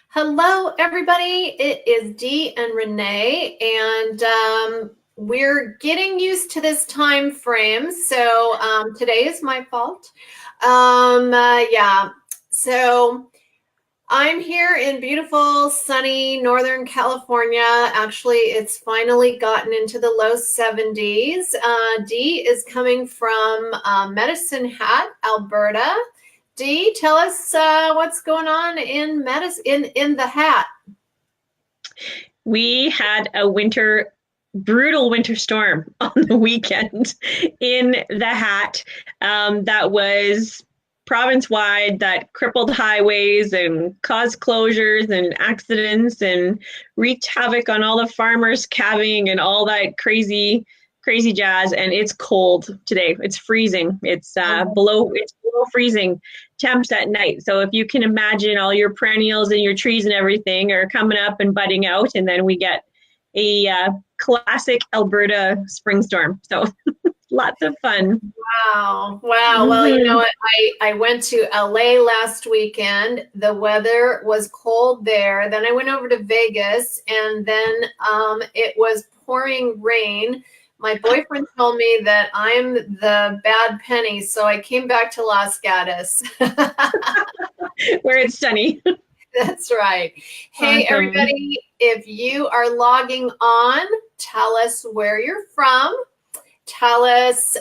Hello, everybody. It is Dee and Renee, and we're getting used to this time frame. So today is my fault. Yeah. So I'm here in beautiful, sunny Northern California. Actually, it's finally gotten into the low 70s. Dee is coming from Medicine Hat, Alberta. Dee, tell us what's going on in in the Hat. We had a brutal winter storm on the weekend in the Hat that was province-wide, that crippled highways and caused closures and accidents and wreaked havoc on all the farmers calving and all that crazy jazz. And it's cold today. It's freezing. It's below freezing temps at night. So if you can imagine, all your perennials and your trees and everything are coming up and budding out, and then we get a classic Alberta spring storm. So lots of fun. Wow. Well, you know what? I went to LA last weekend. The weather was cold there. Then I went over to Vegas, and then it was pouring rain. My boyfriend told me that I'm the bad penny, so I came back to Los Gatos. Where it's sunny. That's right. Hey, Awesome. Everybody, if you are logging on, tell us where you're from. Tell us,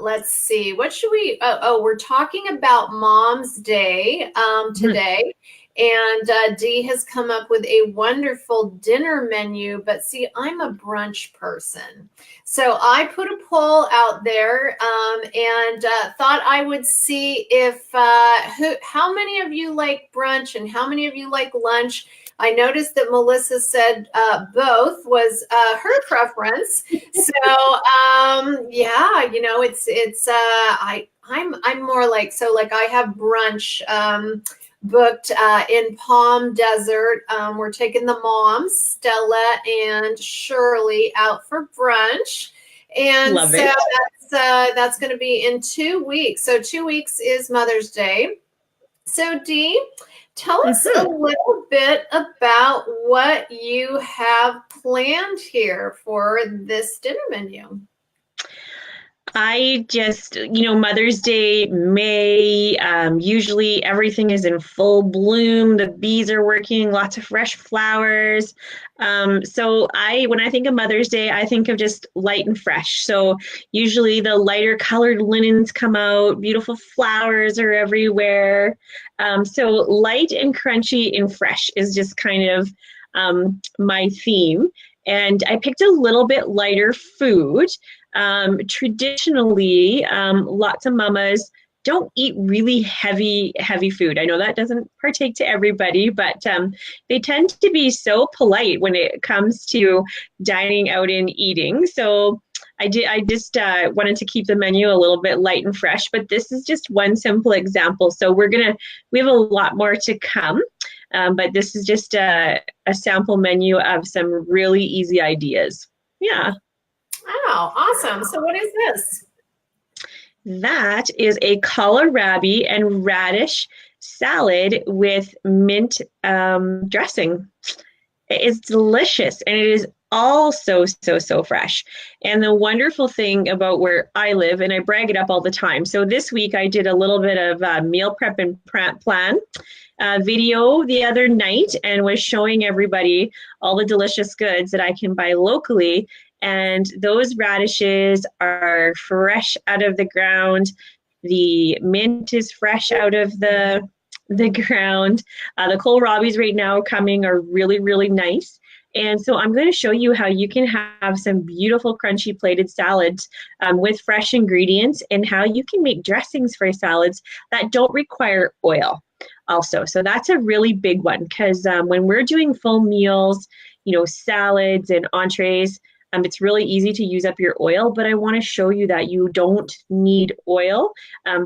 let's see, what should we, we're talking about Mom's Day today. And Dee has come up with a wonderful dinner menu, but see, I'm a brunch person. So I put a poll out there and thought I would see if, how many of you like brunch and how many of you like lunch. I noticed that Melissa said both was her preference. So yeah, you know, I'm more like, so like I have brunch booked in Palm Desert. We're taking the moms, Stella and Shirley, out for brunch. And Love so it. that's going to be in 2 weeks. So 2 weeks is Mother's Day. So Dee, tell us a little bit about what you have planned here for this dinner menu. I just, Mother's Day, May, usually everything is in full bloom. The bees are working, lots of fresh flowers. So when I think of Mother's Day, I think of just light and fresh. So usually the lighter colored linens come out, beautiful flowers are everywhere. So light and crunchy and fresh is just kind of my theme. And I picked a little bit lighter food. Traditionally, lots of mamas don't eat really heavy food. I know that doesn't partake to everybody, but they tend to be so polite when it comes to dining out and eating. So I just wanted to keep the menu a little bit light and fresh, but this is just one simple example. So we have a lot more to come. But this is just a sample menu of some really easy ideas. Yeah. Wow, awesome. So what is this? That is a kohlrabi and radish salad with mint dressing. It is delicious, and it is all so fresh. And the wonderful thing about where I live, and I brag it up all the time. So this week I did a little bit of meal prep and plan video the other night and was showing everybody all the delicious goods that I can buy locally. And those radishes are fresh out of the ground. The mint is fresh out of the ground. The kohlrabis right now coming are really, really nice. And so I'm going to show you how you can have some beautiful crunchy plated salads with fresh ingredients, and how you can make dressings for salads that don't require oil also. So that's a really big one, because when we're doing full meals, salads and entrees, it's really easy to use up your oil, but I want to show you that you don't need oil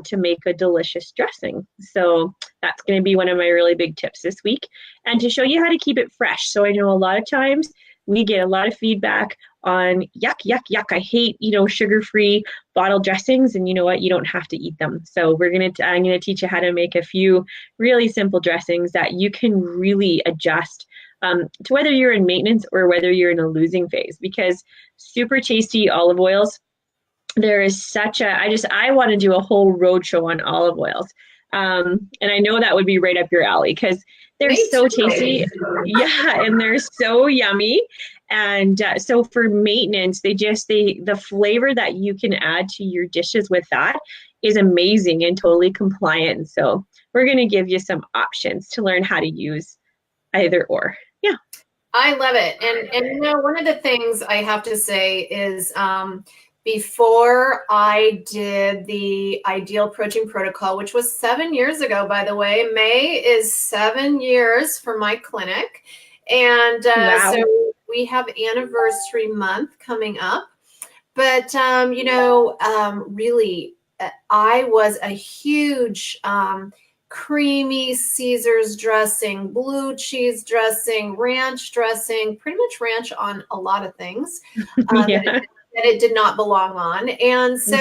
to make a delicious dressing. So that's going to be one of my really big tips this week, and to show you how to keep it fresh. So I know a lot of times we get a lot of feedback on yuck, yuck, yuck. I hate, sugar-free bottle dressings, and you know what? You don't have to eat them. So I'm gonna teach you how to make a few really simple dressings that you can really adjust to whether you're in maintenance or whether you're in a losing phase, because super tasty olive oils, there is such a, I want to do a whole roadshow on olive oils. And I know that would be right up your alley because they're Me so too. tasty. Yeah, and they're so yummy. And so for maintenance, the flavor that you can add to your dishes with that is amazing and totally compliant. So we're going to give you some options to learn how to use either or. Yeah. I love it. And one of the things I have to say is before I did the Ideal Protein Protocol, which was 7 years ago, by the way, May is 7 years for my clinic. And Wow. so we have anniversary month coming up. But, really, I was a huge creamy Caesar's dressing, blue cheese dressing, ranch dressing, pretty much ranch on a lot of things Yeah. that it did not belong on. And so,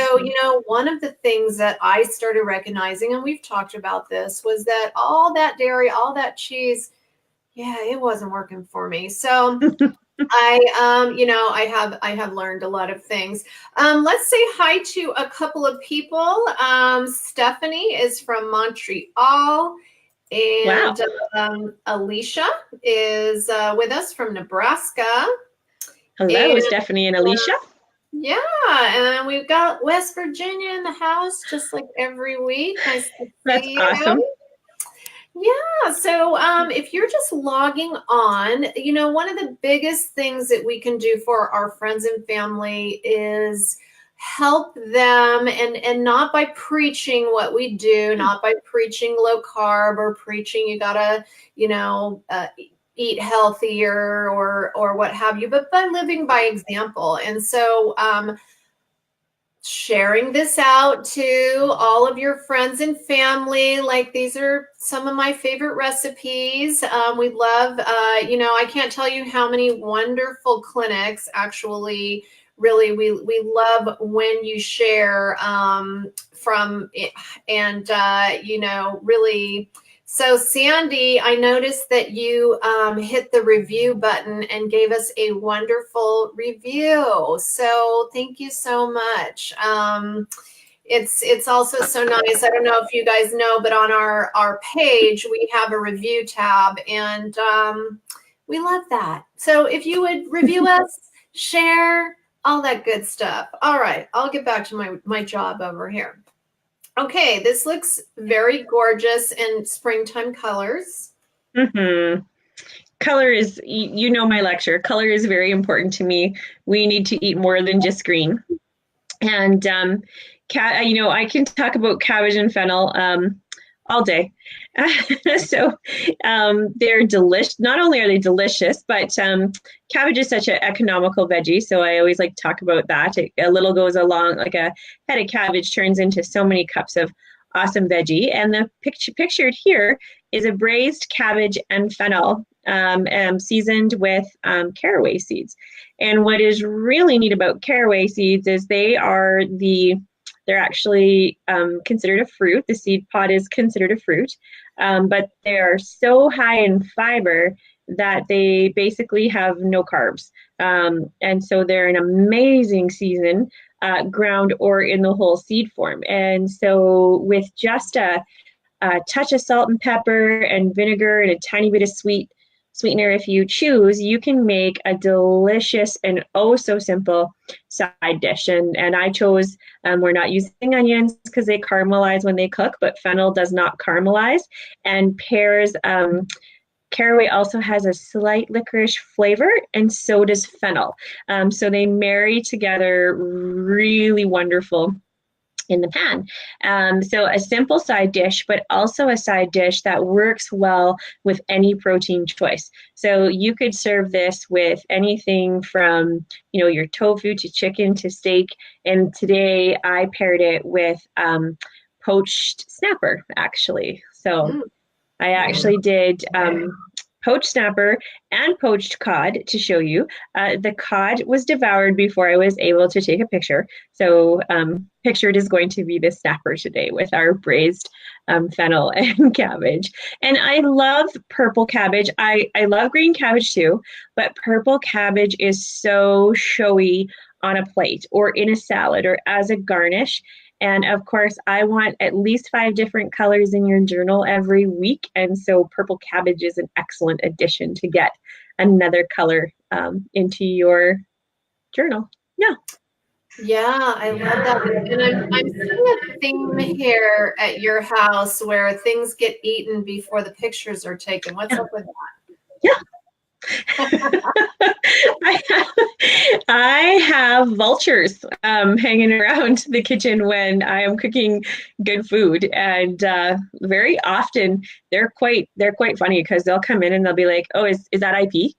one of the things that I started recognizing, and we've talked about this, was that all that dairy, all that cheese, yeah, it wasn't working for me. So I have learned a lot of things. Let's say hi to a couple of people. Stephanie is from Montreal, and Wow. Alicia is with us from Nebraska. Hello, And Stephanie and Alicia. yeah, and we've got West Virginia in the house, just like every week. Nice to That's see awesome. you. Yeah. So if you're just logging on, one of the biggest things that we can do for our friends and family is help them, and not by preaching what we do, not by preaching low carb or preaching you gotta, eat healthier or what have you, but by living by example. And so sharing this out to all of your friends and family. Like, these are some of my favorite recipes. We love, I can't tell you how many wonderful clinics actually really, we love when you share from it, and, really. So Sandy, I noticed that you hit the review button and gave us a wonderful review. So thank you so much. It's also so nice. I don't know if you guys know, but on our page, we have a review tab, and we love that. So if you would review us, share, all that good stuff. All right, I'll get back to my job over here. Okay, this looks very gorgeous in springtime colors. Mm-hmm. Color is, my lecture. Color is very important to me. We need to eat more than just green. And, I can talk about cabbage and fennel all day. So they're delicious. Not only are they delicious, but cabbage is such an economical veggie. So I always like to talk about that. A little goes along, like a head of cabbage turns into so many cups of awesome veggie. And the pictured here is a braised cabbage and fennel seasoned with caraway seeds. And what is really neat about caraway seeds is they're actually considered a fruit. The seed pod is considered a fruit, but they are so high in fiber that they basically have no carbs. And so they're an amazing season, ground or in the whole seed form. And so with just a touch of salt and pepper and vinegar and a tiny bit of sweetener, if you choose, you can make a delicious and oh so simple side dish. And I chose, we're not using onions because they caramelize when they cook, but fennel does not caramelize. And pears, caraway also has a slight licorice flavor, and so does fennel. So they marry together really wonderful in the pan. So a simple side dish, but also a side dish that works well with any protein choice. So you could serve this with anything from, your tofu to chicken to steak. And today I paired it with poached snapper, actually. So I actually did poached snapper and poached cod to show you. The cod was devoured before I was able to take a picture. So pictured is going to be the snapper today with our braised fennel and cabbage. And I love purple cabbage. I love green cabbage too, but purple cabbage is so showy on a plate or in a salad or as a garnish. And of course, I want at least 5 different colors in your journal every week. And so purple cabbage is an excellent addition to get another color into your journal. Yeah. Yeah, I love that. And I'm seeing a theme here at your house where things get eaten before the pictures are taken. What's up with that? Yeah. I have vultures hanging around the kitchen when I am cooking good food, and very often they're quite funny because they'll come in and they'll be like, "Oh, is that IP?"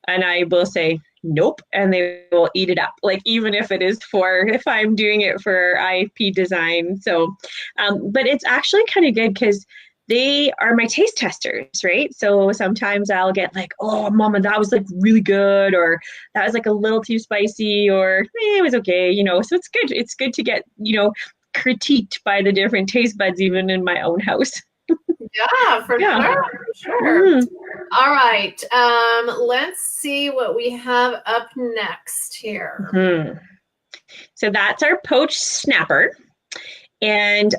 And I will say, "Nope," and they will eat it up. Like even if if I'm doing it for IP design. So, but it's actually kind of good because they are my taste testers, right? So sometimes I'll get like, "Oh, mama, that was like really good," or "that was like a little too spicy," or it was okay, So it's good. It's good to get, critiqued by the different taste buds, even in my own house. Yeah, for sure. Mm-hmm. All right. Let's see what we have up next here. Mm-hmm. So that's our poached snapper. And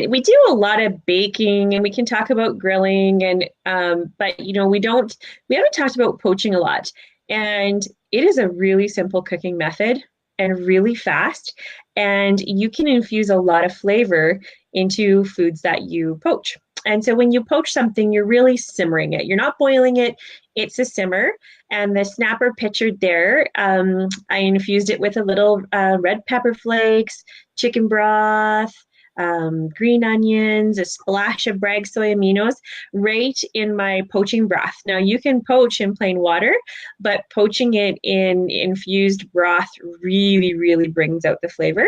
we do a lot of baking and we can talk about grilling but we haven't talked about poaching a lot. And it is a really simple cooking method and really fast. And you can infuse a lot of flavor into foods that you poach. And so when you poach something, you're really simmering it. You're not boiling it. It's a simmer. And the snapper pictured there, I infused it with a little red pepper flakes, chicken broth, green onions, a splash of Bragg soy aminos right in my poaching broth. Now you can poach in plain water, but poaching it in infused broth really, really brings out the flavor.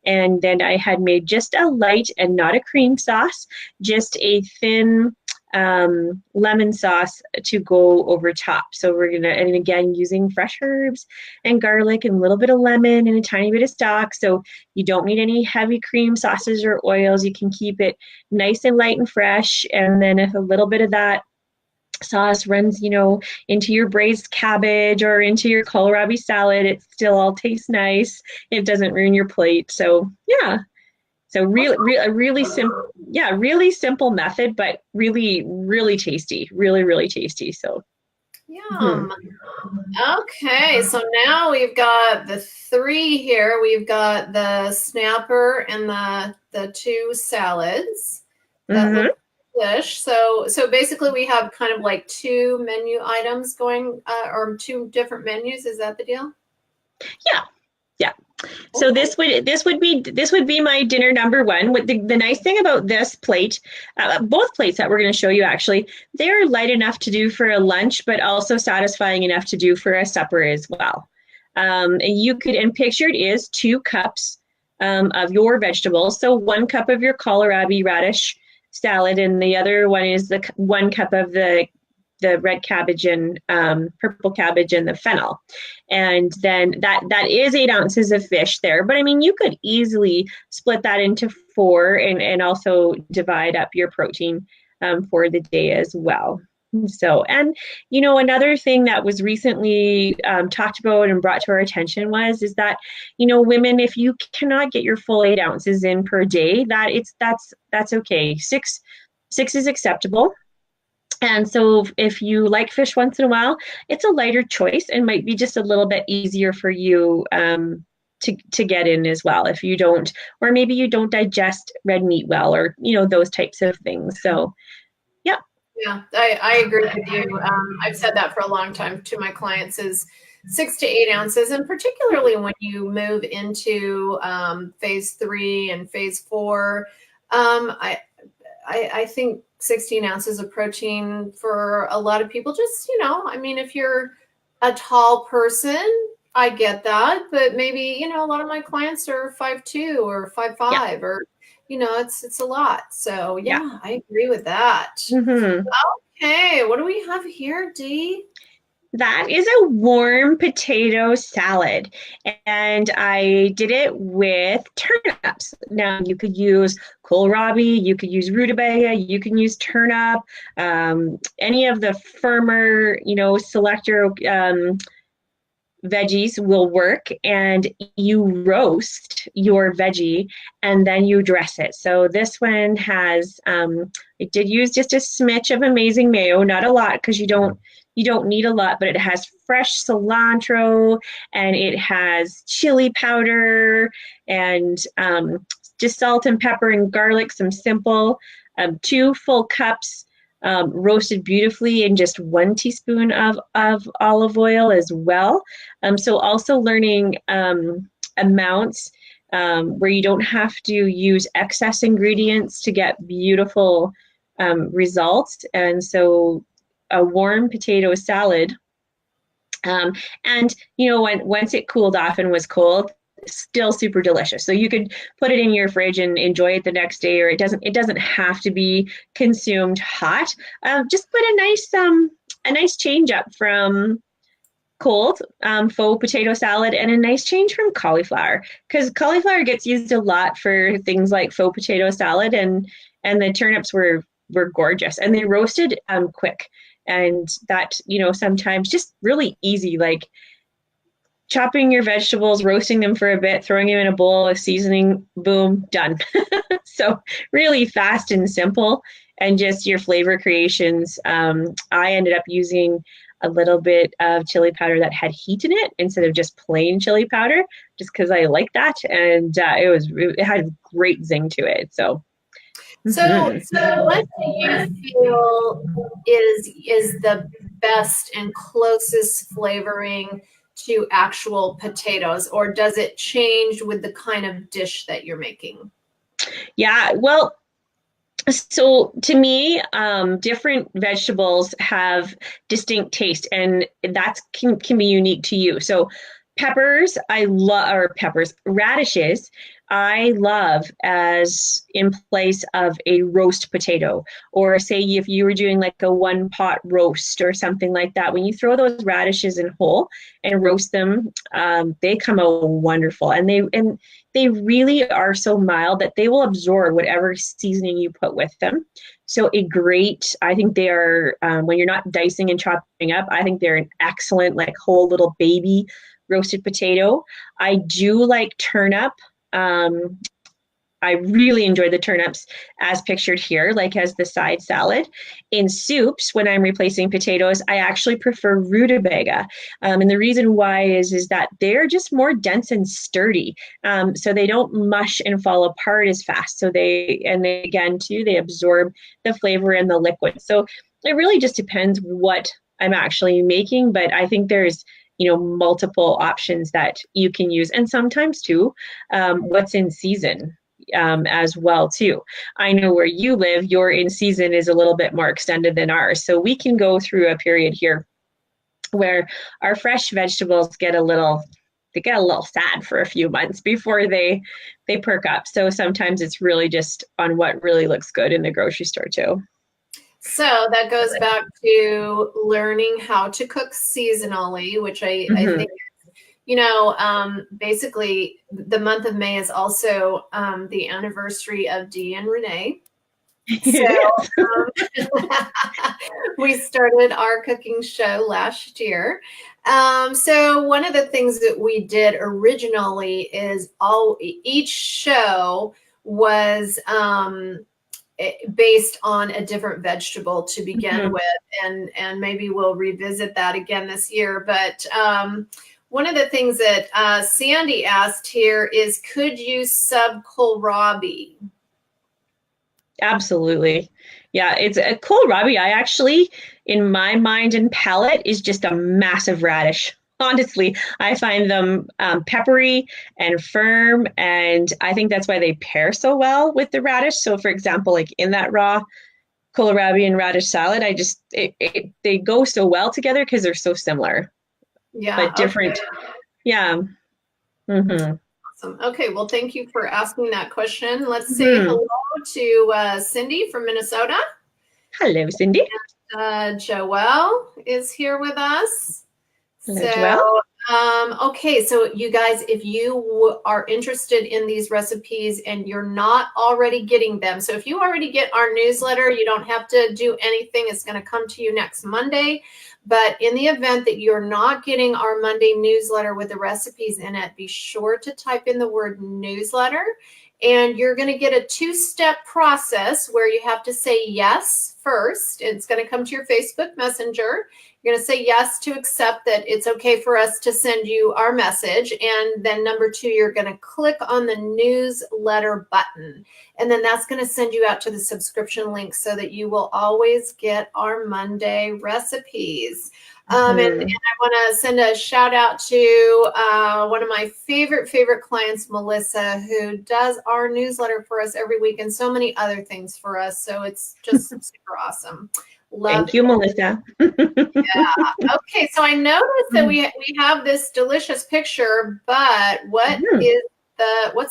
And then I had made just a light and not a cream sauce, just a thin lemon sauce to go over top. So and again, using fresh herbs and garlic and a little bit of lemon and a tiny bit of stock. So you don't need any heavy cream sauces or oils. You can keep it nice and light and fresh. And then if a little bit of that sauce runs, into your braised cabbage or into your kohlrabi salad, it still all tastes nice. It doesn't ruin your plate. So yeah. So really simple method, but really, really tasty, really, really tasty. So, yum. Okay, so now we've got the 3 here. We've got the snapper and the 2 salads that look delish. So basically, we have kind of like 2 menu items going, or 2 different menus. Is that the deal? Yeah. So this would be my dinner number 1. What the nice thing about this plate, both plates that we're going to show you actually, they're light enough to do for a lunch, but also satisfying enough to do for a supper as well. And pictured is 2 cups of your vegetables. So 1 cup of your kohlrabi radish salad, and the other one is the 1 cup of the red cabbage and purple cabbage and the fennel. And then that is 8 ounces of fish there. But I mean, you could easily split that into 4 and also divide up your protein for the day as well. So, and another thing that was recently talked about and brought to our attention is that, women, if you cannot get your full 8 ounces in per day, that's okay. 6 is acceptable. And so if you like fish once in a while, it's a lighter choice and might be just a little bit easier for you to get in as well if you don't, or maybe you don't digest red meat well, or, those types of things. So, yeah. Yeah, I agree with you. I've said that for a long time to my clients is 6 to 8 ounces. And particularly when you move into phase 3 and phase 4, I think 16 ounces of protein for a lot of people, just, if you're a tall person, I get that, but maybe, a lot of my clients are 5'2" or 5'5", or, it's a lot. So yeah, I agree with that. Mm-hmm. Okay, what do we have here, Dee? That is a warm potato salad, and I did it with turnips. Now you could use kohlrabi, you could use rutabaga, you can use turnip, any of the firmer, selector veggies will work, and you roast your veggie and then you dress it. So this one has I did use just a smidge of amazing mayo, not a lot because you don't need a lot, but it has fresh cilantro and it has chili powder and just salt and pepper and garlic, some simple, 2 full cups roasted beautifully in just 1 teaspoon of olive oil as well. So also learning amounts where you don't have to use excess ingredients to get beautiful results. And so a warm potato salad. And once it cooled off and was cold, still super delicious. So you could put it in your fridge and enjoy it the next day, or it doesn't have to be consumed hot. Just put a nice change up from cold faux potato salad, and a nice change from cauliflower, because cauliflower gets used a lot for things like faux potato salad, and the turnips were gorgeous, and they roasted quick, and that sometimes just really easy, like chopping your vegetables, roasting them for a bit, throwing them in a bowl of seasoning, boom, done. So really fast and simple, and just your flavor creations. I ended up using a little bit of chili powder that had heat in it instead of just plain chili powder, just because I like that, and it had a great zing to it. So, So, what do you feel is the best and closest flavoring to actual potatoes, or does it change with the kind of dish that you're making? yeah, well, so to me, different vegetables have distinct taste, and that can be unique to you. So peppers, I love, or peppers, radishes, I love as in place of a roast potato, or say if you were doing like a 1 pot roast or something like that. When you throw those radishes in whole and roast them, they come out wonderful, and they really are so mild that they will absorb whatever seasoning you put with them. So I think they are, when you're not dicing and chopping up, I think they're an excellent, like whole little baby roasted potato. I do like turnip. Um, I really enjoy the turnips as pictured here, like as the side salad. In soups, when I'm replacing potatoes, I actually prefer rutabaga. And the reason why is that they're just more dense and sturdy. So they don't mush and fall apart as fast. Again, too, they absorb the flavor and the liquid. So it really just depends what I'm actually making, but I think there's multiple options that you can use, and sometimes too, what's in season as well too. I know where you live, your in season is a little bit more extended than ours, so we can go through a period here where our fresh vegetables get a little sad for a few months before they perk up. So sometimes it's really just on what really looks good in the grocery store too. So that goes back to learning how to cook seasonally, which I think, basically the month of May is also the anniversary of Dea Renee. So we started our cooking show last year. So one of the things that we did originally is each show was based on a different vegetable to begin with, and maybe we'll revisit that again this year. But one of the things that Sandy asked here is, could you sub kohlrabi? Absolutely. Yeah, it's a kohlrabi. I actually, in my mind and palate, is just a massive radish. Honestly, I find them peppery and firm, and I think that's why they pair so well with the radish. So, for example, like in that raw kohlrabi and radish salad, they go so well together because they're so similar, Yeah. but different. Okay. Yeah. Mm-hmm. Awesome. Okay. Well, thank you for asking that question. Let's say Mm-hmm. hello to Cindy from Minnesota. Hello, Cindy. Joelle is here with us. Hello, Joelle. Okay, so you guys, if you are interested in these recipes and you're not already getting them, so if you already get our newsletter, you don't have to do anything. It's going to come to you next Monday. But in the event that you're not getting our Monday newsletter with the recipes in it, be sure to type in the word newsletter. And you're going to get a two-step process where you have to say yes first. It's going to come to your Facebook Messenger. You're going to say yes to accept that it's okay for us to send you our message. And then number two, you're going to click on the newsletter button. And then that's going to send you out to the subscription link so that you will always get our Monday recipes. And I want to send a shout out to one of my favorite clients, Melissa, who does our newsletter for us every week and so many other things for us. So it's just super awesome. Thank you, Melissa. Yeah. Okay. So I noticed that we have this delicious picture, but what's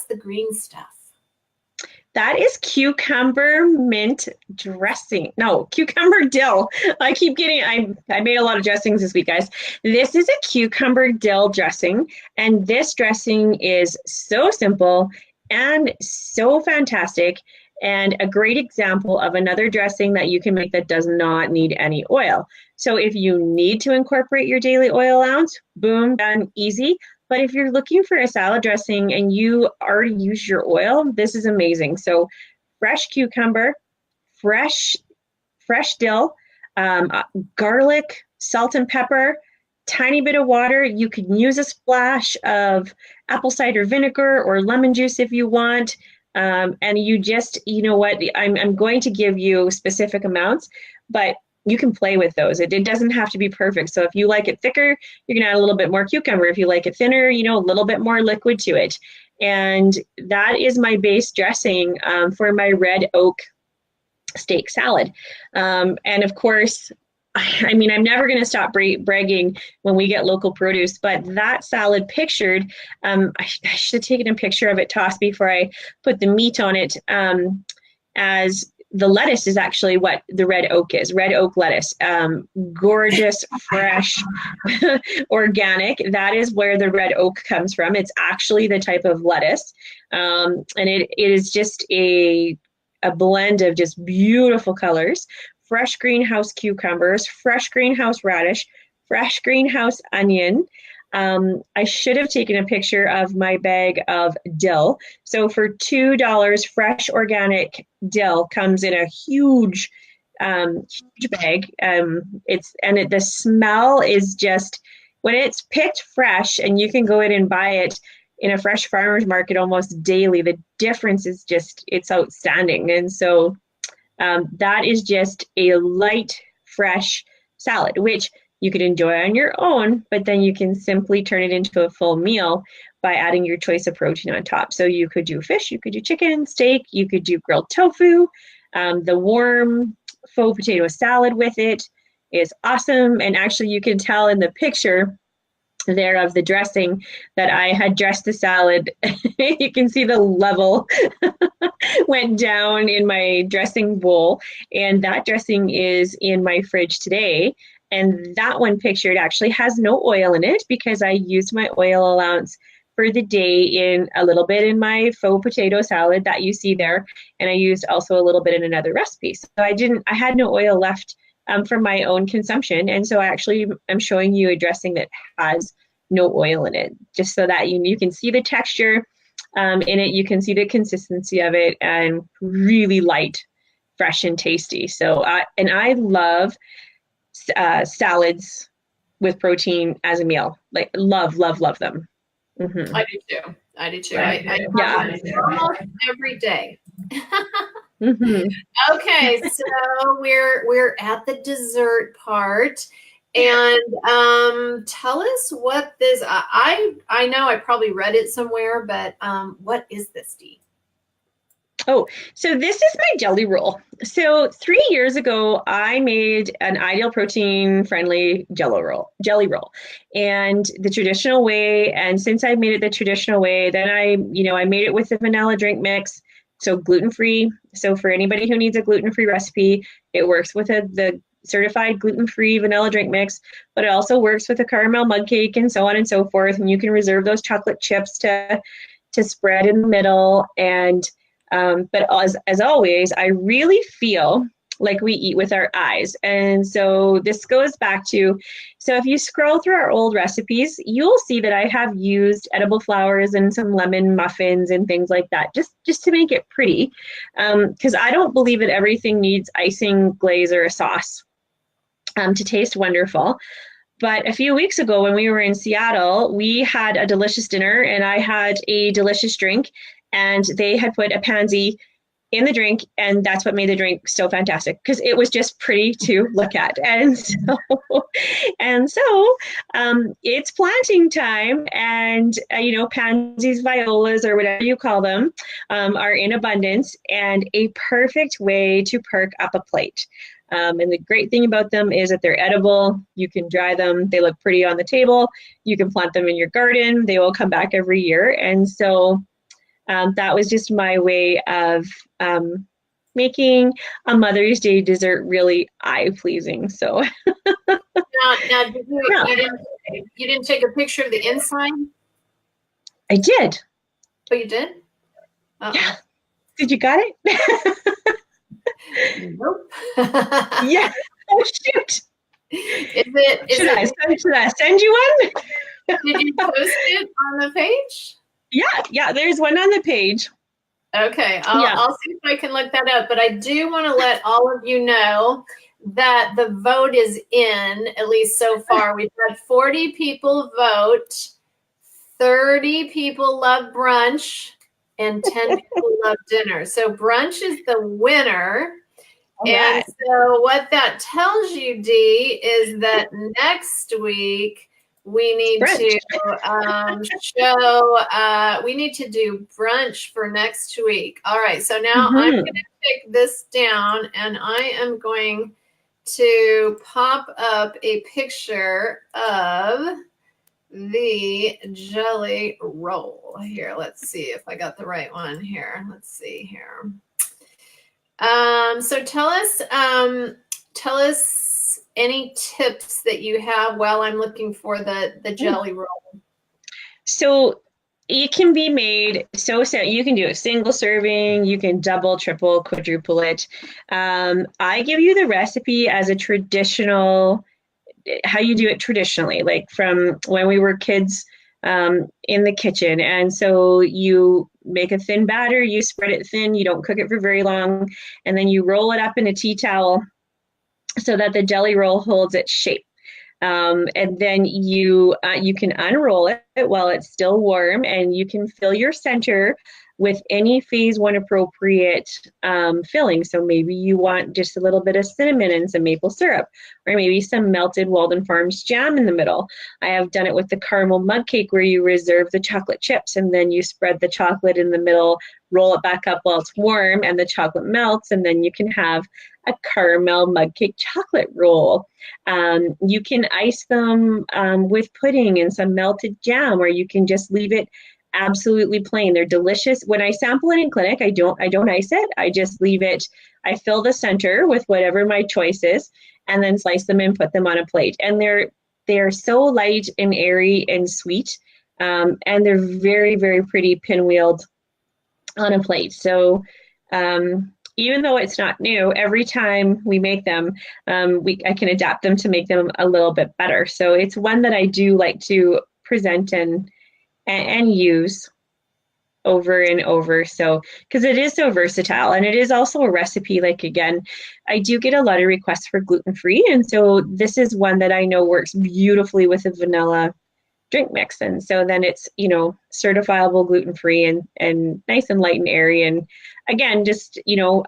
the green stuff? That is cucumber mint dressing. No, cucumber dill. I made a lot of dressings this week, guys. This is a cucumber dill dressing, and this dressing is so simple and so fantastic, and a great example of another dressing that you can make that does not need any oil. So if you need to incorporate your daily oil allowance, boom, done, easy. But if you're looking for a salad dressing and you already use your oil, this is amazing. So fresh cucumber, fresh dill, garlic, salt and pepper, tiny bit of water. You can use a splash of apple cider vinegar or lemon juice if you want. And you just, you know what, I'm going to give you specific amounts, but you can play with those. It doesn't have to be perfect. So if you like it thicker, you can add a little bit more cucumber. If you like it thinner, a little bit more liquid to it. And that is my base dressing for my red oak steak salad. And of course, I'm never going to stop bragging when we get local produce, but that salad pictured, I should have taken a picture of it, tossed before I put the meat on it, as the lettuce is actually what the red oak is, red oak lettuce, gorgeous, fresh, organic. That is where the red oak comes from. It's actually the type of lettuce. And it is just a blend of just beautiful colors, fresh greenhouse cucumbers, fresh greenhouse radish, fresh greenhouse onion. I should have taken a picture of my bag of dill. So for $2, fresh organic dill comes in a huge bag. The smell is just, when it's picked fresh and you can go in and buy it in a fresh farmer's market almost daily, the difference is just, it's outstanding. And so that is just a light, fresh salad, which you could enjoy on your own, but then you can simply turn it into a full meal by adding your choice of protein on top. So you could do fish, you could do chicken, steak, you could do grilled tofu. The warm faux potato salad with it is awesome. And actually you can tell in the picture there of the dressing that I had dressed the salad. You can see the level went down in my dressing bowl, and that dressing is in my fridge today. And that one pictured actually has no oil in it because I used my oil allowance for the day in a little bit in my faux potato salad that you see there. And I used also a little bit in another recipe. So I had no oil left for my own consumption. And so I'm showing you a dressing that has no oil in it, just so that you can see the texture in it. You can see the consistency of it, and really light, fresh, and tasty. So, and I love salads with protein as a meal. Like love them. Mm-hmm. I do too. I almost every day. Mm-hmm. Okay, so we're at the dessert part, and tell us what this. I know I probably read it somewhere, but what is this, Dee? Oh, so this is my jelly roll. So 3 years ago, I made an ideal protein friendly jelly roll, and the traditional way. And since I made it the traditional way, then I made it with the vanilla drink mix. So gluten-free. So for anybody who needs a gluten-free recipe, it works with the certified gluten-free vanilla drink mix, but it also works with a caramel mug cake and so on and so forth. And you can reserve those chocolate chips to spread in the middle. And but as always, I really feel like we eat with our eyes. And so this goes back to, so if you scroll through our old recipes, you'll see that I have used edible flowers and some lemon muffins and things like that, just to make it pretty. Because I don't believe that everything needs icing, glaze, or a sauce to taste wonderful. But a few weeks ago when we were in Seattle, we had a delicious dinner and I had a delicious drink, and they had put a pansy in the drink, and that's what made the drink so fantastic, because it was just pretty to look at. And so it's planting time, and pansies, violas, or whatever you call them, are in abundance, and a perfect way to perk up a plate. And the great thing about them is that they're edible. You can dry them. They look pretty on the table. You can plant them in your garden. They will come back every year. And so that was just my way of making a Mother's Day dessert really eye-pleasing. So now you didn't take a picture of the inside? I did. Oh, you did? Yeah. Did you got it? Nope. Yeah. Oh, shoot. Should I send you one? Did you post it on the page? Yeah, there's one on the page. Okay, I'll see if I can look that up. But I do want to let all of you know that the vote is in, at least so far. We've had 40 people vote, 30 people love brunch, and 10 people love dinner. So brunch is the winner. All and right. So what that tells you, Dee, is that next week we need to we need to do brunch for next week. All right. So now I'm going to take this down, and I am going to pop up a picture of the jelly roll here. Let's see if I got the right one here. Let's see here. So tell us any tips that you have while I'm looking for the jelly roll. So it can be made so you can do a single serving, you can double, triple, quadruple it. I give you the recipe as a traditional, how you do it traditionally, like from when we were kids in the kitchen. And so you make a thin batter, you spread it thin, you don't cook it for very long, and then you roll it up in a tea towel so that the jelly roll holds its shape. And then you can unroll it while it's still warm, and you can fill your center with any phase one appropriate filling. So maybe you want just a little bit of cinnamon and some maple syrup, or maybe some melted Walden Farms jam in the middle. I have done it with the caramel mug cake, where you reserve the chocolate chips and then you spread the chocolate in the middle, roll it back up while it's warm, and the chocolate melts, and then you can have a caramel mug cake chocolate roll. You can ice them with pudding and some melted jam, or you can just leave it absolutely plain. They're delicious. When I sample it in clinic, I don't ice it. I just leave it. I fill the center with whatever my choice is, and then slice them and put them on a plate. And they're so light and airy and sweet, and they're very, very pretty pinwheeled on a plate. So even though it's not new, every time we make them, I can adapt them to make them a little bit better. So it's one that I do like to present and use over and over. So, because it is so versatile, and it is also a recipe. Like, again, I do get a lot of requests for gluten-free. And so this is one that I know works beautifully with a vanilla drink mix. And so then it's, certifiable gluten-free and nice and light and airy. And again, just,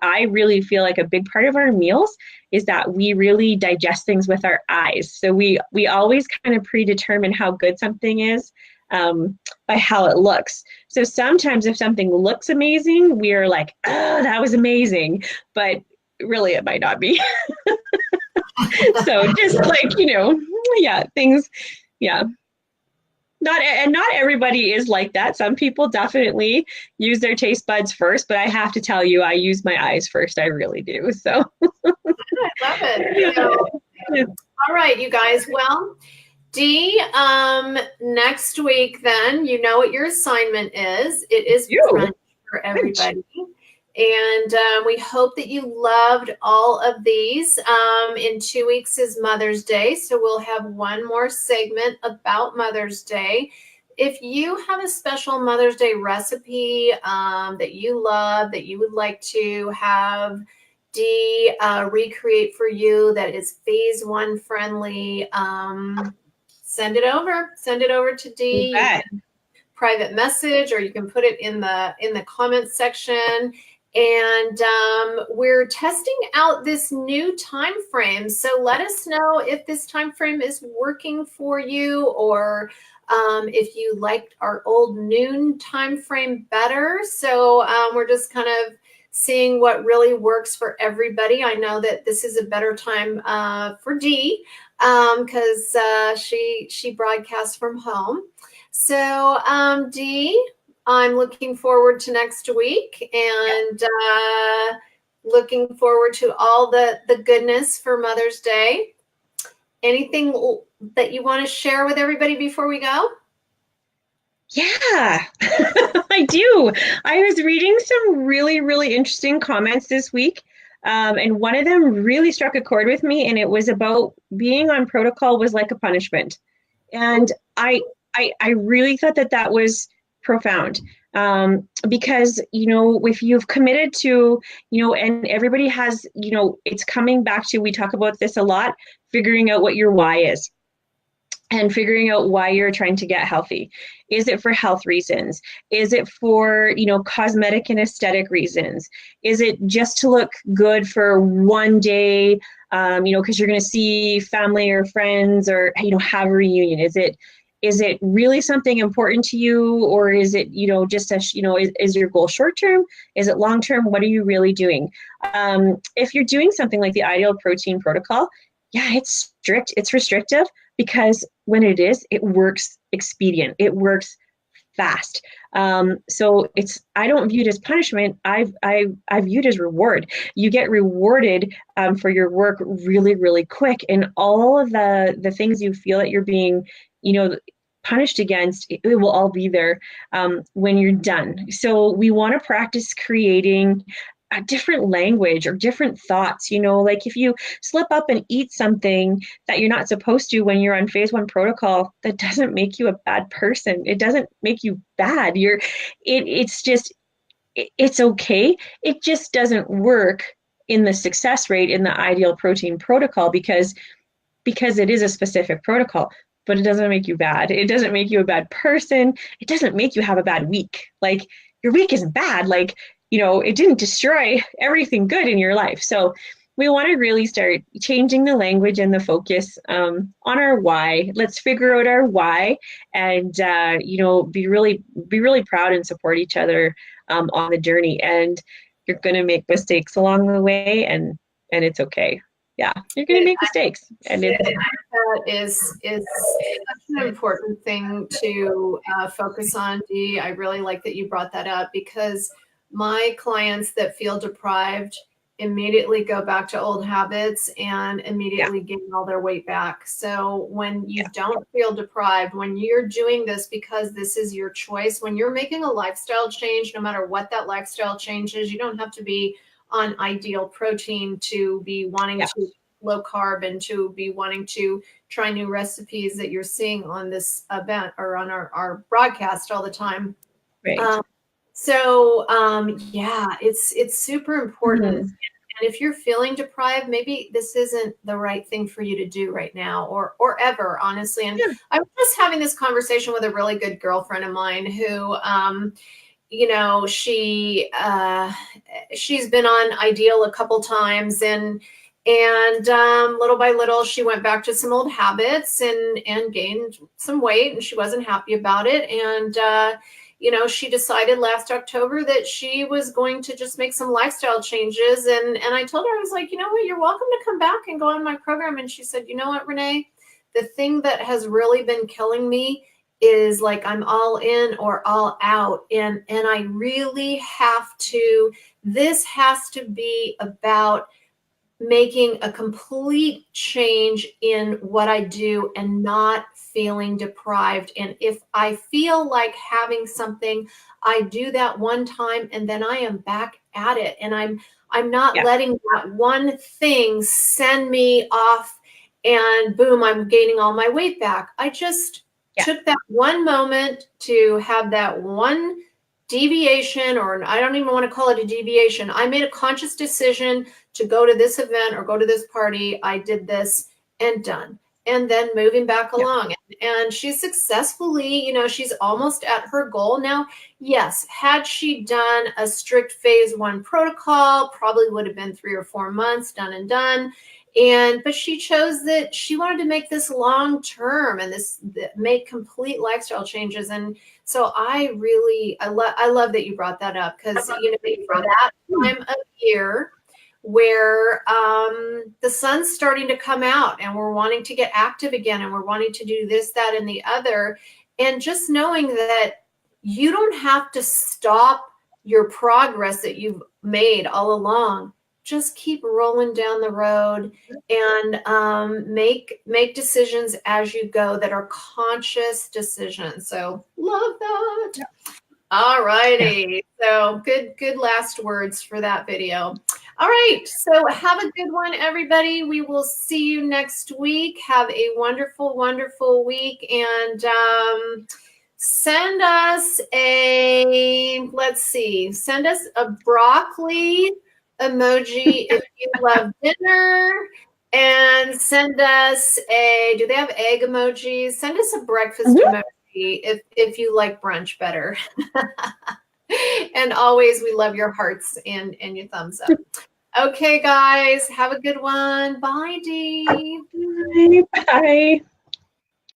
I really feel like a big part of our meals is that we really digest things with our eyes. So we always kind of predetermine how good something is by how it looks. So sometimes if something looks amazing, we are like, oh, that was amazing. But really it might not be. So just like, things, Not everybody is like that. Some people definitely use their taste buds first, but I have to tell you, I use my eyes first. I really do. So, I love it. So, all right, you guys. Well, Dee, next week, then, you know what your assignment is. It is you. brunch for everybody. And we hope that you loved all of these. In 2 weeks is Mother's Day, so we'll have one more segment about Mother's Day. If you have a special Mother's Day recipe that you love, that you would like to have Dee recreate for you, that is phase one friendly, send it over. Send it over to Dee. You can private message, or you can put it in the comments section. And we're testing out this new time frame. So let us know if this time frame is working for you, or if you liked our old noon time frame better. So we're just kind of seeing what really works for everybody. I know that this is a better time for Dee because she broadcasts from home. So Dee, I'm looking forward to next week, and looking forward to all the goodness for Mother's Day. Anything that you want to share with everybody before we go? Yeah, I do. I was reading some really, really interesting comments this week. And one of them really struck a chord with me, and it was about being on protocol was like a punishment. And I really thought that that was profound, because, if you've committed to, and everybody has, it's coming back to, we talk about this a lot, figuring out what your why is and figuring out why you're trying to get healthy. Is it for health reasons? Is it for, cosmetic and aesthetic reasons? Is it just to look good for one day, because you're going to see family or friends, or, have a reunion? Is it really something important to you, or is it, just is your goal short term? Is it long term? What are you really doing? If you're doing something like the Ideal Protein Protocol, yeah, it's strict, it's restrictive, because when it is, it works expedient, it works fast. So I don't view it as punishment. I view it as reward. You get rewarded for your work really, really quick, and all of the things you feel that you're being, punished against, it will all be there when you're done. So we want to practice creating a different language or different thoughts, like if you slip up and eat something that you're not supposed to when you're on phase one protocol, that doesn't make you a bad person. It doesn't make you bad. It's okay. It just doesn't work in the success rate in the Ideal Protein Protocol, because it is a specific protocol, but it doesn't make you bad. It doesn't make you a bad person. It doesn't make you have a bad week. Like, your week isn't bad. Like, it didn't destroy everything good in your life. So we want to really start changing the language and the focus on our why. Let's figure out our why, and be really proud and support each other on the journey. And you're going to make mistakes along the way, and it's okay. Yeah, you're going to make mistakes, and that is such an important thing to focus on, Dee. I really like that you brought that up, because my clients that feel deprived immediately go back to old habits and immediately gain all their weight back. So when you don't feel deprived, when you're doing this because this is your choice, when you're making a lifestyle change, no matter what that lifestyle change is, you don't have to be on Ideal Protein to be wanting to low carb and to be wanting to try new recipes that you're seeing on this event or on our broadcast all the time. Right. It's super important. Mm-hmm. And if you're feeling deprived, maybe this isn't the right thing for you to do right now, or ever, honestly. And I was just having this conversation with a really good girlfriend of mine who, she's been on Ideal a couple times, and little by little, she went back to some old habits and gained some weight, and she wasn't happy about it. And she decided last October that she was going to just make some lifestyle changes. And I told her, I was like, you know what, you're welcome to come back and go on my program. And she said, you know what, Renee, the thing that has really been killing me is like I'm all in or all out. And I really have to, this has to be about making a complete change in what I do and not feeling deprived. And if I feel like having something, I do that one time and then I am back at it. And I'm not Yeah. letting that one thing send me off and boom, I'm gaining all my weight back. I just took that one moment to have that one deviation, or I don't even want to call it a deviation. I made a conscious decision to go to this event or go to this party. I did this and done. And then moving back along. And she's successfully, she's almost at her goal now. Yes, had she done a strict phase 1 protocol, probably would have been 3 or 4 months done and done. But she chose that she wanted to make this long term and make complete lifestyle changes. And so I love that you brought that up, because for that time of year where the sun's starting to come out and we're wanting to get active again and we're wanting to do this, that, and the other, and just knowing that you don't have to stop your progress that you've made all along. Just keep rolling down the road and make decisions as you go that are conscious decisions. So love that. All righty. So good last words for that video. All right. So have a good one, everybody. We will see you next week. Have a wonderful, wonderful week. And send us a broccoli emoji if you love dinner, and send us do they have egg emojis? Send us a breakfast emoji if you like brunch better. And always, we love your hearts and your thumbs up. Okay, guys, have a good one. Bye, Dee. Bye.